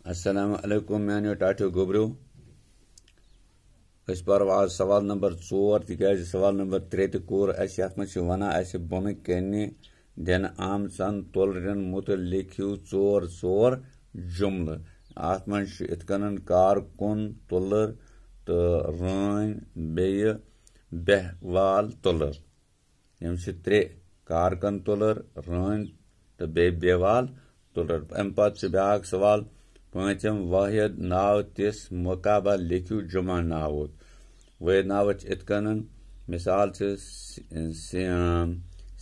अस्सलाम वालेकुम मानियो टाठियो गोबरो पर आज सवाल नंबर 4 तिकाज सवाल नंबर 3 तो कोर अस यथ मज वना बोन कन्ने दिन आमचन तुलरन मुतल लिखियो 4 जुमल अत मज इथकन कारकुन तुलर तो रन बे बेहवाल तुलर यम 3 कारकन तुलर रन तो बे बेहवाल तुलर अम पत ब्याक सवाल पांचम वाहिद नाव तिस मुकाबा लिखियो जुमा नाव वाहिद नाव इथकन मिसाल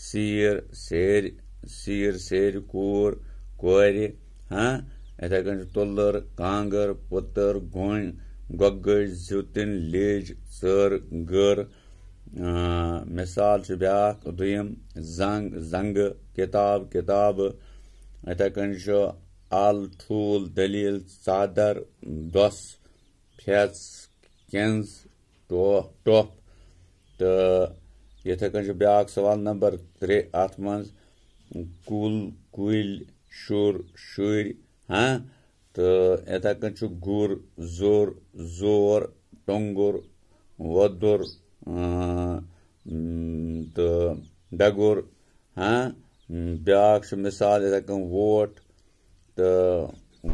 सीर सेर कूर कोर हाँ इथे कन तुलर कांगर पुतर गोन गोगज जुतिन लेज सर गर मिसाल ब्याक दुयम जंग जंग किताब किताब इथे कन आल ठूल दलील चादर दस फेस केंज टोप तो इथे कन ब्याक सवाल नंबर 3 अत मज कुल कुल शुर शुर हाँ तो इथे कन गुर जोर जोर टोंगुर वदुर तो डगुर हाँ ब्याक मिसाल इथे कन वोट तो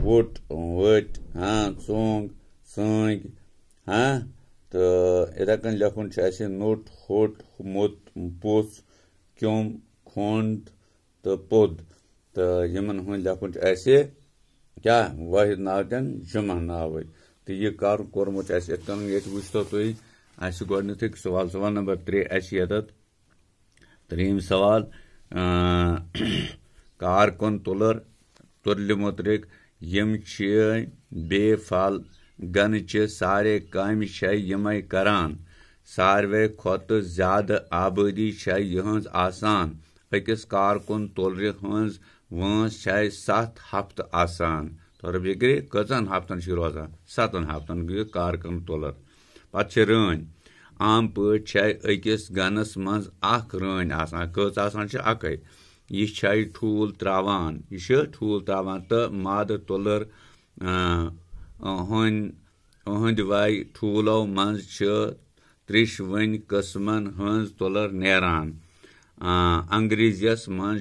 वुट वट हाँ सोंग संग हाँ तो इथे कन लिखुन नोट होट मुत पुस क्युम खोंद तो पुद तो यमन हूं लिखुन क्या वाहिद नाव जुमा नाव तो यह कर कोर्मुत ये वो तुम गोडनिक सवाल सवाल नंबर 3 ये 3 सवाल कारकुन तुलर तुल मुतलिक यम बेफल गन सारे काम यमे करान सारवे खत ज्यादा आबादी यहज आसान अकिस कारकुन तुलर हज वंस 7 हफ्त आसान तो बिक्री कचन हफ्तन रोजान 7 हफ्तन गई कारकुन तुलर पत रन आम पे अकिस गनस मज रन आसान कच आसान अकै यह ठूल त्रावान तो माद तुलर हंद वाई ठूलो मज 30 किस्मन हंज तुलर नेरान अंग्रेजियस मज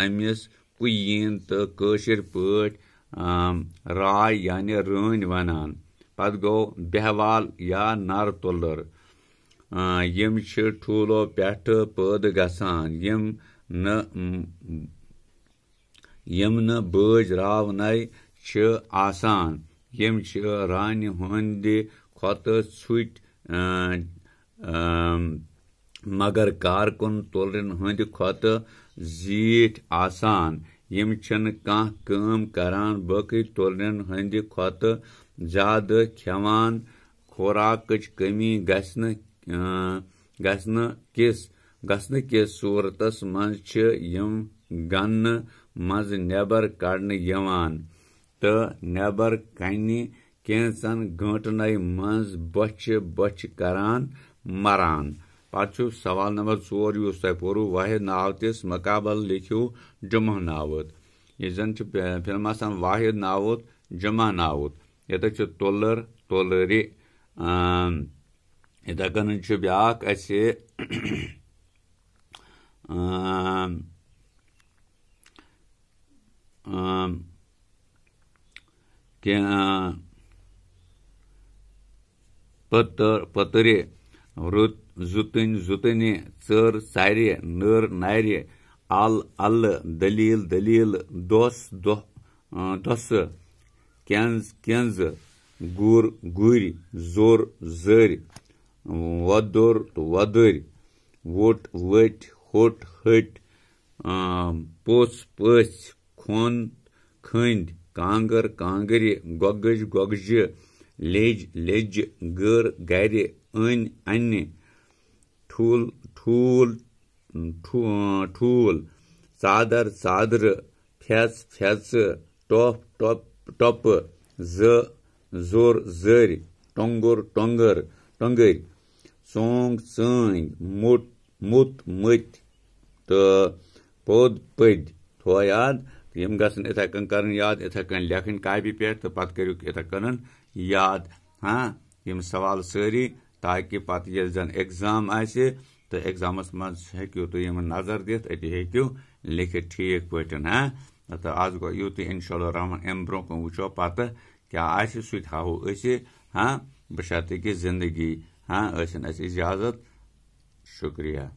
अमिस कुयीन तो कशिर पट राय यानी रन वनान पत गो बेहवाल या नर तुलर यम ठूलो पेठ पैद गसान यम न बज रावनाई आसान यम रान हंद खत छुट मगर कारकुन तुलरन हंद खत जीठ आसान यम कह काम करान बाकी तुलरन हंद खत ज्यादा खेवान खुराक कमी गसन किस सूरतस मज यम गन मज नेबर कड़न यवान तो नेबर कन्ने कैंसन घंटन मज बच करान मरान पत सवाल नंबर 4 युस तुम पोरू वाहिद नाव तिस मुकाबल लिखियो जुमा नावत ये जन फिल्म आसान वाहिद नावत जुमा नावत ये तुलर तुलरे इथे कन ब्याक पतरे रुत जुतन जुतने चर चारे नर नारे अल दलील दलील दोस दोस केंज केंज गुर गुर जोर जर वदुर तो वदर वोट वट होट हट पोस पस खोन खंद कांगर कांगरे गोगज गोगज लेज लेज गर गर अन ठूल ठूल ठूल चादर चादर face face top top top जोर जर टोंगर टोंगर टोंगर सोंग संग मुत मुत मत तो पोद पद थो याद यम गसन इथे कन करन याद, इथे कन लेखन कापी पे तो पत करू इथे कन याद। हाँ यम सवाल सारी, ताकि पत ये जन एग्जाम आसे तो एग्जामस मज हेक्यू तुम यम नजर दित, अति हेक्यू लिखित ठीक पटन। हाँ तो आज गो यूत इंशाअल्लाह रहमान अम ब्रो कन वुचो पत क्या आसे सु हावो असी। हाँ बशर्ते कि जिंदगी। हाँ असन इजाजत, शुक्रिया।